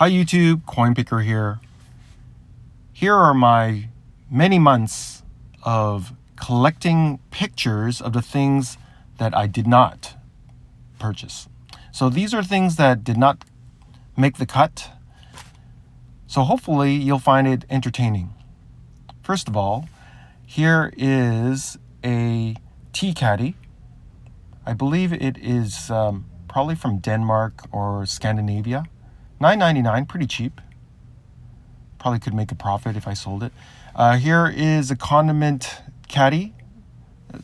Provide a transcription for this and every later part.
Hi YouTube, Coinpicker here. Here are my many months of collecting pictures of the things that I did not purchase. So these are things that did not make the cut. So hopefully you'll find it entertaining. First of all, here is a tea caddy. I believe it is probably from Denmark or Scandinavia. $9.99, pretty cheap. Probably could make a profit if I sold it. Here is a condiment caddy.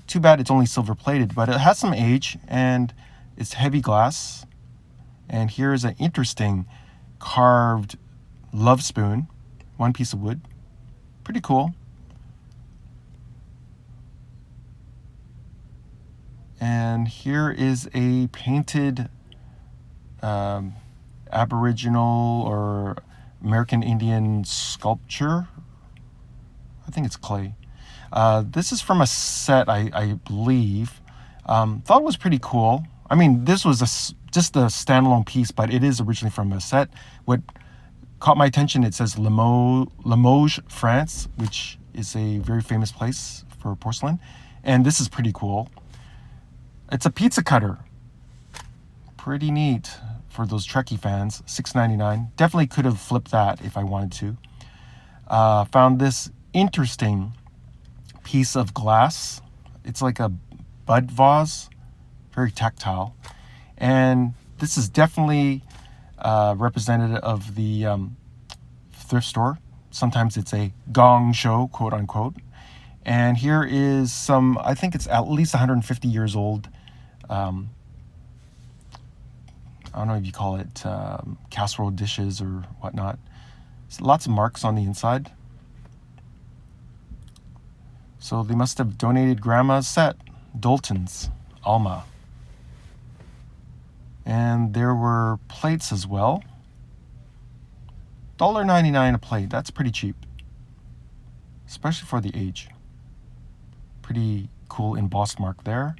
Too bad it's only silver plated, but it has some age and it's heavy glass. And here is an interesting carved love spoon, one piece of wood. Pretty cool. And here is a painted Aboriginal or American Indian sculpture. I think it's clay. This is from a set, I believe. Thought it was pretty cool. I mean, this was just a standalone piece, but it is originally from a set. What caught my attention, it says Limoges, France, which is a very famous place for porcelain. And this is pretty cool. It's a pizza cutter. Pretty neat for those Trekkie fans. $6.99. Definitely could have flipped that if I wanted to. Found this interesting piece of glass. It's like a bud vase. Very tactile. And this is definitely representative of the thrift store. Sometimes it's a gong show, quote unquote. And here is some, I think it's at least 150 years old. I don't know if you call it casserole dishes or whatnot. So lots of marks on the inside. So they must have donated Grandma's set, Dalton's, Alma. And there were plates as well. $1.99 a plate, that's pretty cheap. Especially for the age. Pretty cool embossed mark there.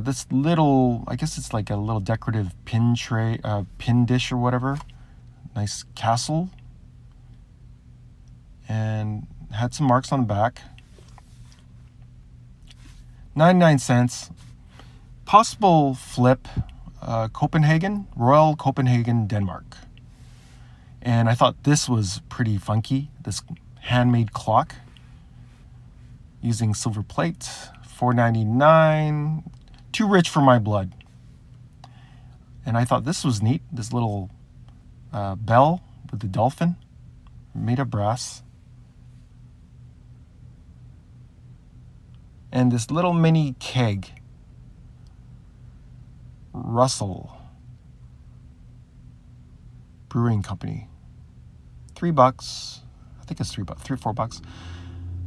This little, I guess it's like a little decorative pin tray, pin dish or whatever. Nice castle. And had some marks on the back. 99 cents. Possible flip, Copenhagen, Royal Copenhagen, Denmark. And I thought this was pretty funky, this handmade clock. Using silver plate, $4.99, too rich for my blood. And I thought this was neat, this little bell with the dolphin, made of brass. And this little mini keg, Russell Brewing Company, $3, I think it's $3, $4.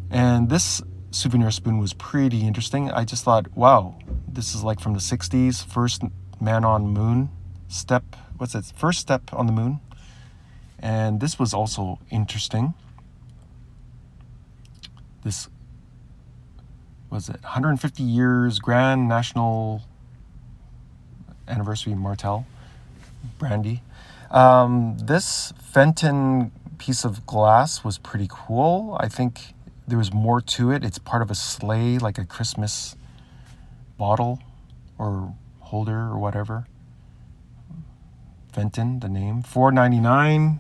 And this souvenir spoon was pretty interesting. I just thought, wow, this is like from the 60s, first man on moon step. What's it? First step on the moon. And this was also interesting. This was it 150 years Grand National Anniversary Martell brandy. This Fenton piece of glass was pretty cool. I think there was more to it. It's part of a sleigh, like a Christmas bottle or holder or whatever. Fenton, the name. $4.99.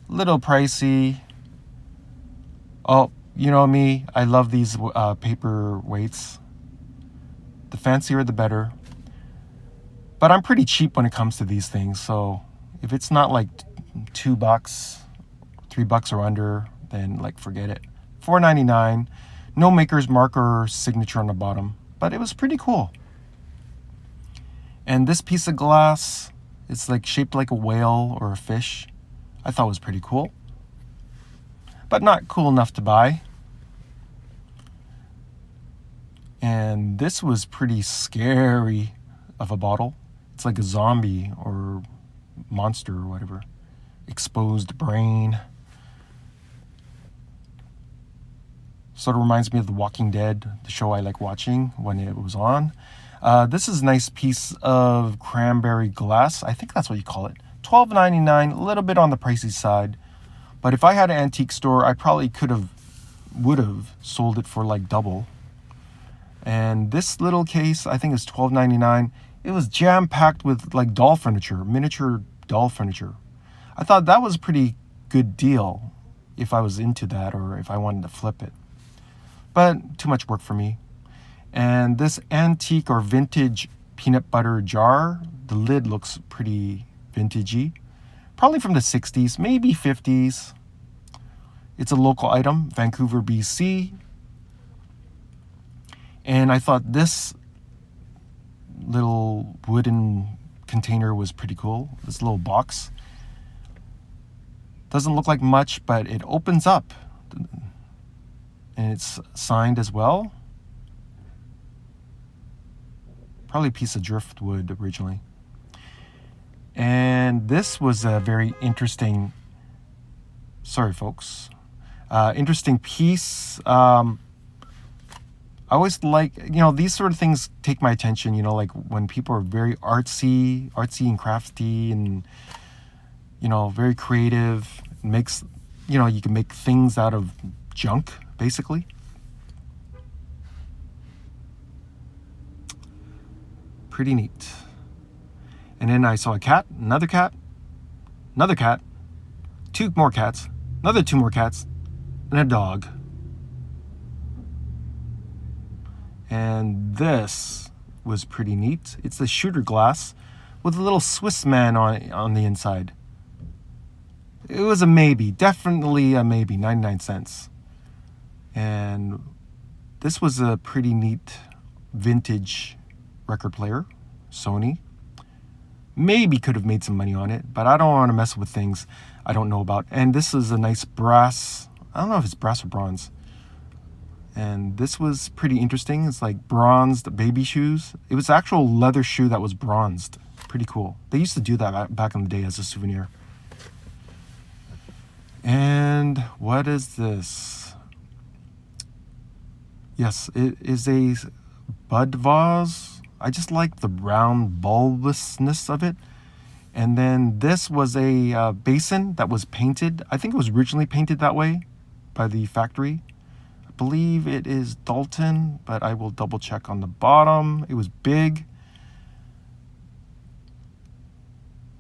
Little pricey. Oh, you know me. I love these paper weights. The fancier, the better. But I'm pretty cheap when it comes to these things. So if it's not like $2, $3 or under, then like forget it. $4.99, no maker's mark or signature on the bottom, but it was pretty cool. And this piece of glass, it's like shaped like a whale or a fish. I thought it was pretty cool, but not cool enough to buy. And this was pretty scary of a bottle. It's like a zombie or monster or whatever. Exposed brain. Sort of reminds me of The Walking Dead, the show I like watching when it was on. This is a nice piece of cranberry glass. I think that's what you call it. $12.99, a little bit on the pricey side. But if I had an antique store, I probably would have sold it for like double. And this little case, I think is $12.99. It was jam-packed with like doll furniture, miniature doll furniture. I thought that was a pretty good deal if I was into that or if I wanted to flip it. But too much work for me. And this antique or vintage peanut butter jar, the lid looks pretty vintagey. Probably from the 60s, maybe 50s. It's a local item, Vancouver, BC. And I thought this little wooden container was pretty cool. This little box. Doesn't look like much, but it opens up. And it's signed as well. Probably a piece of driftwood originally. And this was a very interesting, sorry folks, interesting piece. I always like, these sort of things take my attention, like when people are very artsy and crafty and, very creative. Makes, you can make things out of junk, basically. Pretty neat. And then I saw a cat, another cat, two more cats, another two more cats, and a dog. And this was pretty neat. It's a shooter glass with a little Swiss man on the inside. It was a maybe, definitely a maybe, 99 cents. And this was a pretty neat vintage record player, Sony. Maybe could have made some money on it, but I don't want to mess with things I don't know about. And this is a nice brass, I don't know if it's brass or bronze. And this was pretty interesting. It's like bronzed baby shoes. It was actual leather shoe that was bronzed. Pretty cool. They used to do that back in the day as a souvenir. And what is this? Yes, it is a bud vase. I just like the round bulbousness of it. And then this was a basin that was painted. I think it was originally painted that way by the factory. I believe it is Dalton, but I will double check on the bottom. It was big.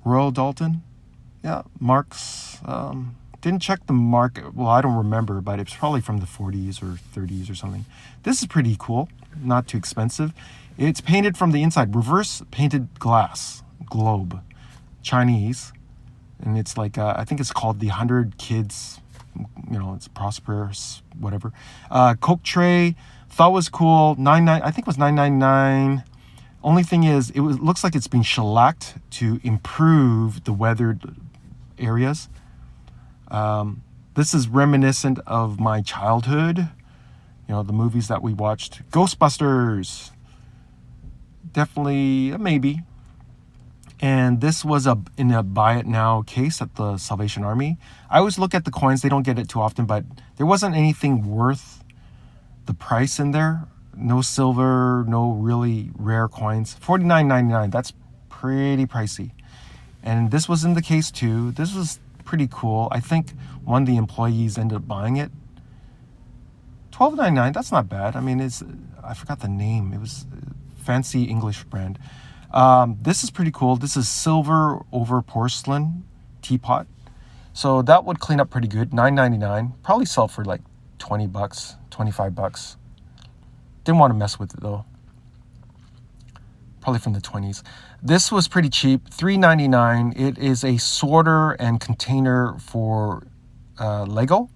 Royal Dalton. Yeah, marks. Didn't check the mark. Well, I don't remember, but it's probably from the 40s or 30s or something. This is pretty cool. Not too expensive. It's painted from the inside. Reverse painted glass. Globe. Chinese. And it's like, I think it's called the 100 Kids. It's prosperous, whatever. Coke tray. Thought was cool. I think it was $9.99. Only thing is, looks like it's been shellacked to improve the weathered areas. This is reminiscent of my childhood. The movies that we watched. Ghostbusters. Definitely a maybe. And this was in a buy it now case at the Salvation Army. I always look at the coins. They don't get it too often, but there wasn't anything worth the price in there. No silver, no really rare coins. $49.99. That's pretty pricey. And this was in the case too. This was pretty cool. I think one of the employees ended up buying it. $12.99. That's not bad. I mean, I forgot the name. It was a fancy English brand. This is pretty cool. This is silver over porcelain teapot. So that would clean up pretty good. $9.99. Probably sell for like $20, $25. Didn't want to mess with it though. Probably from the 20s. This was pretty cheap. $3.99. It is a sorter and container for Lego.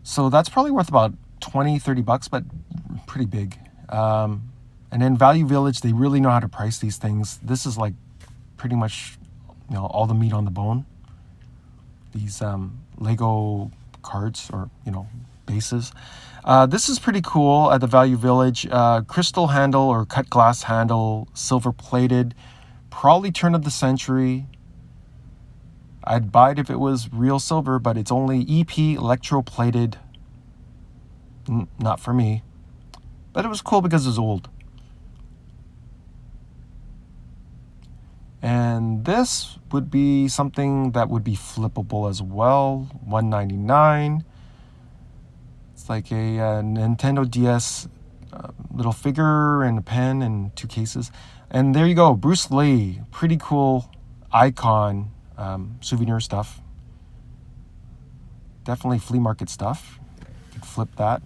So that's probably worth about $20, $30, but pretty big. And then Value Village, they really know how to price these things. This is like pretty much, all the meat on the bone. These Lego cards or, bases. This is pretty cool at the Value Village. Crystal handle or cut glass handle, silver plated, probably turn of the century. I'd buy it if it was real silver, but it's only EP electroplated. Not for me. But it was cool because it was old. This would be something that would be flippable as well. $199. It's like a Nintendo DS little figure and a pen and 2 cases. And there you go, Bruce Lee. Pretty cool icon souvenir stuff. Definitely flea market stuff. You could flip that.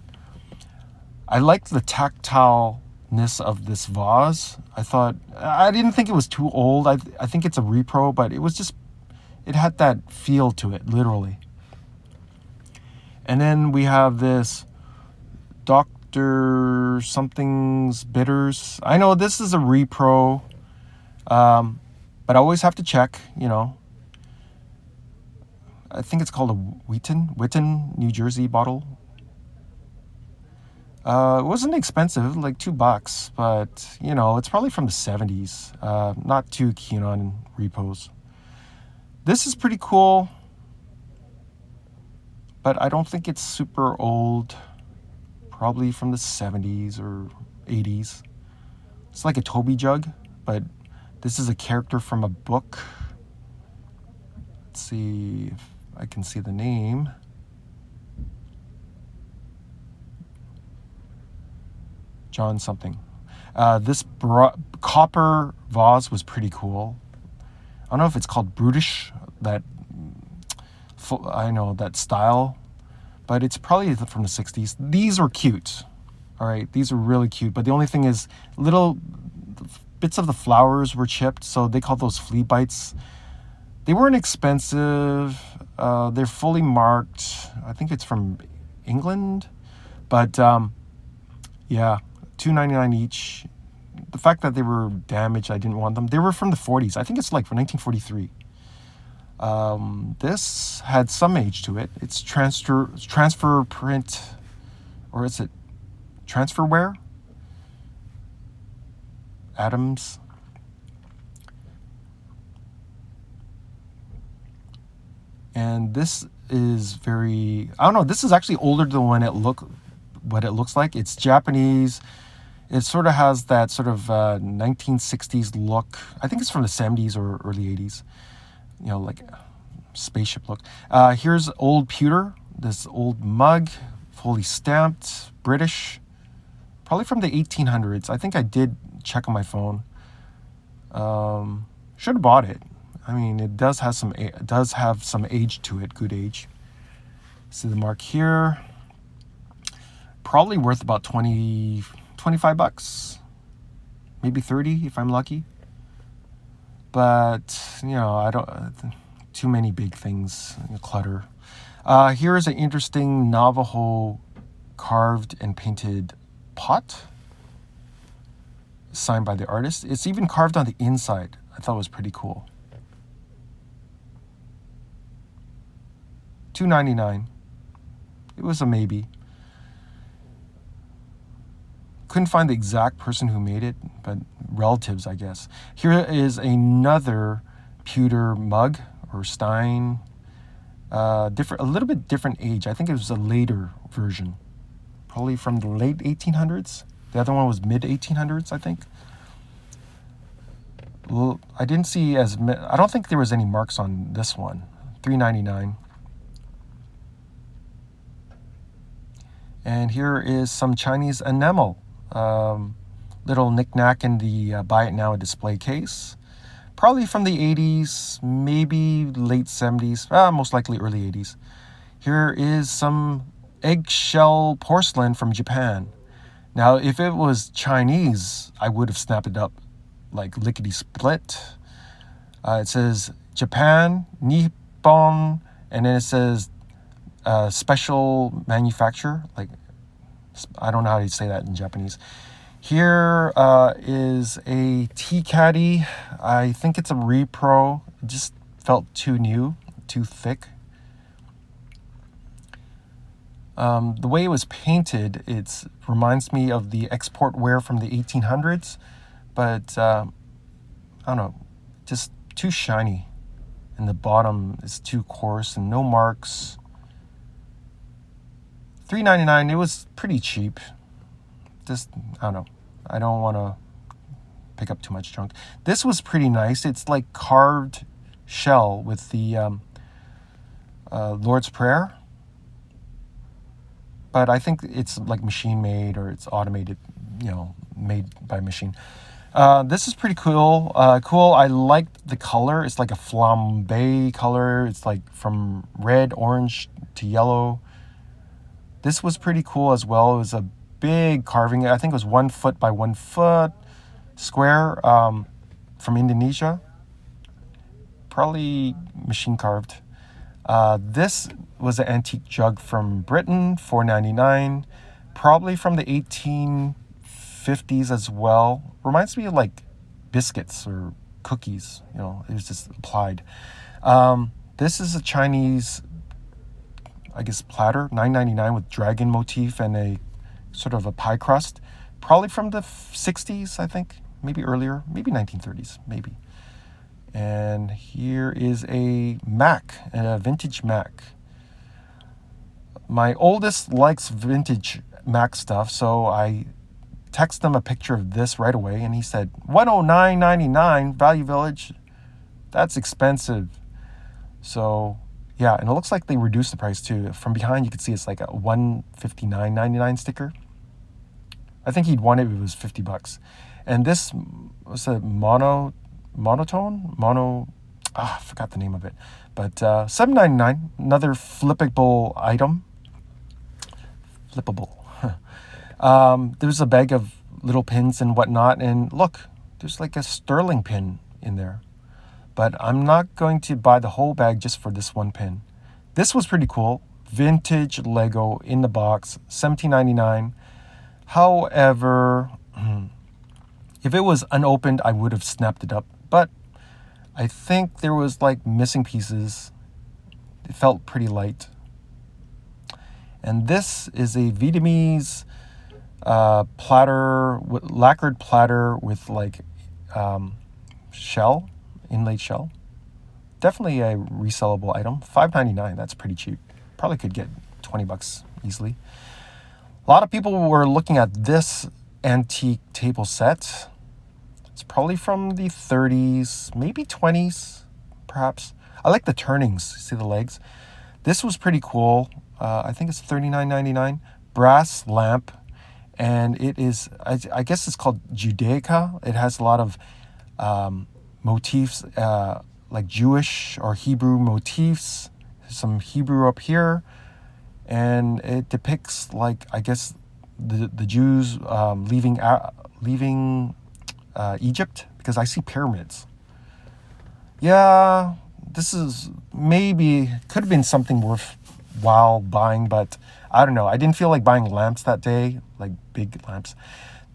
I liked the tactileness of this vase. I didn't think it was too old. I think it's a repro, but it had that feel to it, literally. And then we have this Dr. Something's Bitters. I know this is a repro, but I always have to check, I think it's called a Witten, New Jersey bottle. It wasn't expensive, like $2, but it's probably from the 70s. Not too keen on repos. This is pretty cool, but I don't think it's super old. Probably from the 70s or 80s. It's like a Toby jug, but this is a character from a book. Let's see if I can see the name. John something. This copper vase was pretty cool. I don't know if it's called brutish, that style, but it's probably from the 60s. These were cute. All right, these are really cute, but the only thing is little bits of the flowers were chipped, so they call those flea bites. They weren't expensive. They're fully marked. I think it's from England, but yeah, $2.99 each. The fact that they were damaged, I didn't want them. They were from the 40s. I think it's like from 1943. This had some age to it. It's transfer print, or is it transferware? Adams. And this is I don't know, this is actually older than what it looks like. It's Japanese. It sort of has that sort of 1960s look. I think it's from the 70s or early 80s. Like spaceship look. Here's old pewter. This old mug, fully stamped, British. Probably from the 1800s. I think I did check on my phone. Should have bought it. I mean, it does have some age to it, good age. See the mark here. Probably worth about $25, maybe 30 if I'm lucky. But I don't too many big things, clutter. Here is an interesting Navajo carved and painted pot, signed by the artist. It's even carved on the inside. I thought it was pretty cool. $2.99. It was a maybe. Couldn't find the exact person who made it, but relatives, I guess. Here is another pewter mug or stein. A little bit different age. I think it was a later version, probably from the late 1800s. The other one was mid 1800s, I think. Well, I didn't see I don't think there was any marks on this one. $3.99. And here is some Chinese enamel. Little knick-knack in the buy it now display case. Probably from the 80s, maybe late 70s, most likely early 80s. Here is some eggshell porcelain from Japan. Now, if it was Chinese, I would have snapped it up like lickety-split. It says Japan, Nippon, and then it says special manufacturer. Like, I don't know how to say that in Japanese. Here is a tea caddy. I think it's a repro. It just felt too new, too thick. The way it was painted, it reminds me of the export ware from the 1800s, but I don't know, just too shiny. And the bottom is too coarse and no marks. $3.99, it was pretty cheap. Just, I don't know. I don't want to pick up too much junk. This was pretty nice. It's like carved shell with the Lord's Prayer. But I think it's like machine made, or it's automated, made by machine. This is pretty cool. I like the color. It's like a flambe color. It's like from red, orange to yellow. This was pretty cool as well. It was a big carving. I think it was 1 foot by 1 foot square, from Indonesia. Probably machine carved. This was an antique jug from Britain, $4.99. Probably from the 1850s as well. Reminds me of like biscuits or cookies. It was just applied. This is a Chinese, I guess, platter, $9.99, with dragon motif and a sort of a pie crust. Probably from the 60s, I think. Maybe earlier. Maybe 1930s. Maybe. And here is a Mac, a vintage Mac. My oldest likes vintage Mac stuff, so I text him a picture of this right away, and he said, $109.99, Value Village. That's expensive. So, yeah, and it looks like they reduced the price too. From behind, you can see it's like a $159.99 sticker. I think he'd want it if it was $50. And this was a monotone? I forgot the name of it. But $7.99, another flippable item. Flippable. There's a bag of little pins and whatnot, and look, there's like a sterling pin in there. But I'm not going to buy the whole bag just for this one pin. This was pretty cool. Vintage Lego in the box, $17.99. However, if it was unopened, I would have snapped it up. But I think there was like missing pieces. It felt pretty light. And this is a Vietnamese platter, lacquered platter with like shell, inlaid shell. Definitely a resellable item. $5.99. That's pretty cheap. Probably could get $20 easily. A lot of people were looking at this antique table set. It's probably from the 30s, maybe 20s, perhaps. I like the turnings. See the legs? This was pretty cool. I think it's $39.99. Brass lamp. And it is, I guess it's called Judaica. It has a lot of motifs, like Jewish or Hebrew motifs. Some Hebrew up here. And it depicts, like, I guess, the Jews leaving Egypt, because I see pyramids. Yeah, this is maybe, could have been something worthwhile buying, but I don't know. I didn't feel like buying lamps that day, like big lamps.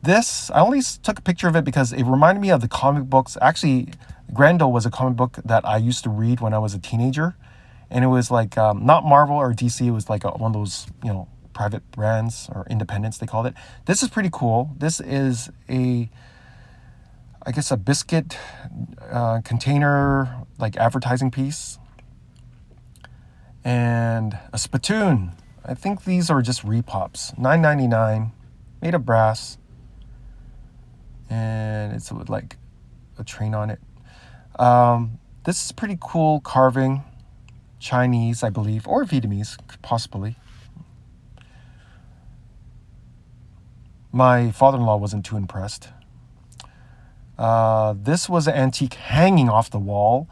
This, I only took a picture of it because it reminded me of the comic books. Actually, Grendel was a comic book that I used to read when I was a teenager. And it was like, not Marvel or DC, it was like one of those, private brands or independents, they called it. This is pretty cool. This is a biscuit container, like advertising piece. And a spittoon. I think these are just repops. $9.99, made of brass. And it's with like a train on it. This is pretty cool carving. Chinese, I believe, or Vietnamese, possibly. My father-in-law wasn't too impressed. This was an antique hanging off the wall,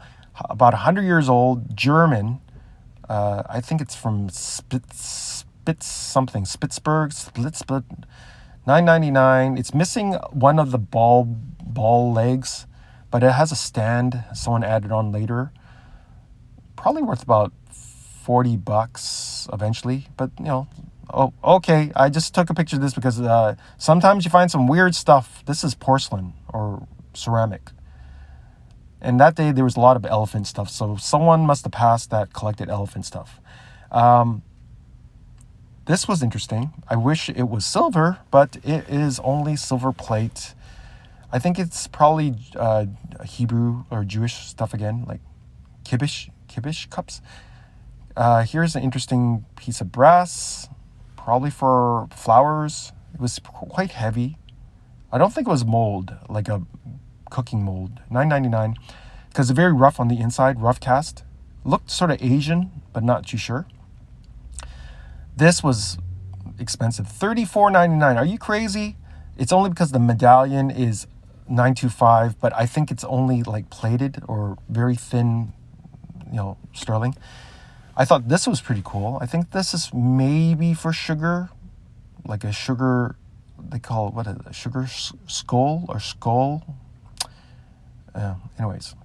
about 100 years old, German. I think it's from Spitzberg, $9.99. It's missing one of the ball legs, but it has a stand someone added on later. Probably worth about $40 eventually, but okay. I just took a picture of this because sometimes you find some weird stuff. This is porcelain or ceramic, and that day there was a lot of elephant stuff, so someone must have passed that collected elephant stuff. This was interesting. I wish it was silver, but it is only silver plate. I think it's probably Hebrew or Jewish stuff again, like kibbush cups. Here's an interesting piece of brass, probably for flowers. It was quite heavy. I don't think it was mold, like a cooking mold, $9.99, because it's very rough on the inside, rough cast. Looked sort of Asian, but not too sure. This was expensive, $34.99. Are you crazy? It's only because the medallion is $9.25, but I think it's only like plated or very thin, sterling. I thought this was pretty cool. I think this is maybe for sugar, like a sugar, they call it, a sugar skull or skull? Anyways.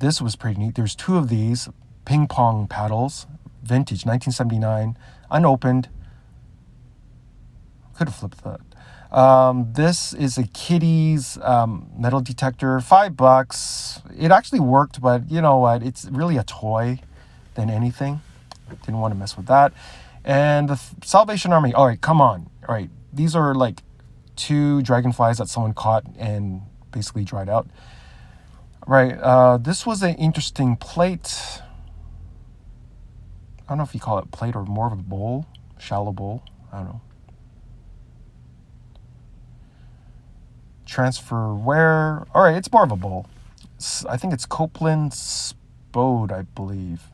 This was pretty neat. There's 2 of these ping pong paddles, vintage, 1979, unopened. Could have flipped that. This is a Kitty's metal detector, $5. It actually worked, but you know what? It's really a toy than anything. Didn't want to mess with that. And the Salvation Army. All right, come on. All right, these are like 2 dragonflies that someone caught and basically dried out. Right, this was an interesting plate. I don't know if you call it plate or more of a bowl, shallow bowl. I don't know. Transferware. All right, it's more of a bowl. I think it's Copeland Spode, I believe.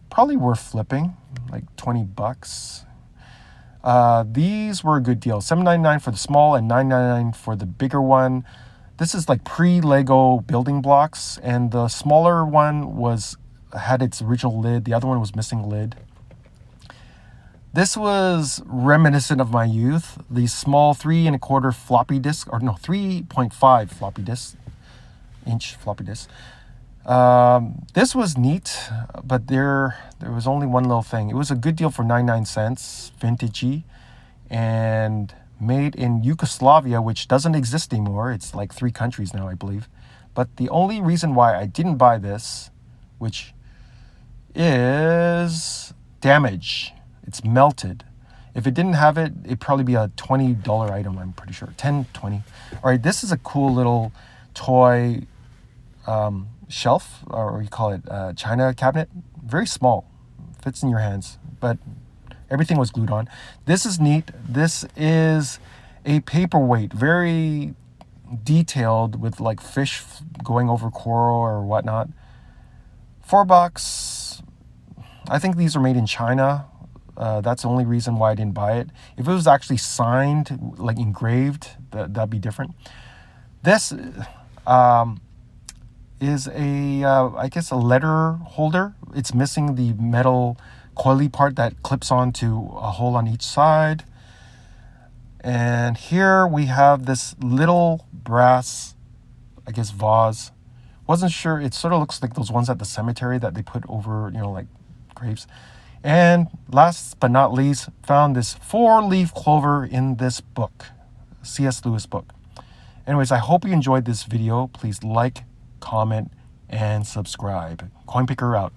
Probably worth flipping, like $20. These were a good deal. $7.99 for the small and $9.99 for the bigger one. This is like pre-Lego building blocks, and the smaller one had its original lid. The other one was missing lid. This was reminiscent of my youth. These small 3 1/4 floppy disk, 3.5 floppy disk, inch floppy disk. This was neat, but there was only one little thing. It was a good deal for 99 cents, vintagey, and made in Yugoslavia, which doesn't exist anymore. It's like 3 countries now, I believe. But the only reason why I didn't buy this, which is damage. It's melted. If it didn't have it, it'd probably be a $20 item, I'm pretty sure. 10, 20. All right, this is a cool little toy shelf, or you call it china cabinet. Very small. Fits in your hands, but everything was glued on. This is neat. This is a paperweight, very detailed with like fish going over coral or whatnot. $4. I think these are made in China. That's the only reason why I didn't buy it. If it was actually signed, like engraved, that'd be different. This is I guess a letter holder. It's missing the metal coily part that clips onto a hole on each side. And here we have this little brass, I guess, vase. Wasn't sure. It sort of looks like those ones at the cemetery that they put over, like graves. And last but not least, found this 4-leaf clover in this book, C.S. Lewis book. Anyways, I hope you enjoyed this video. Please like, comment, and subscribe. Coinpicker out.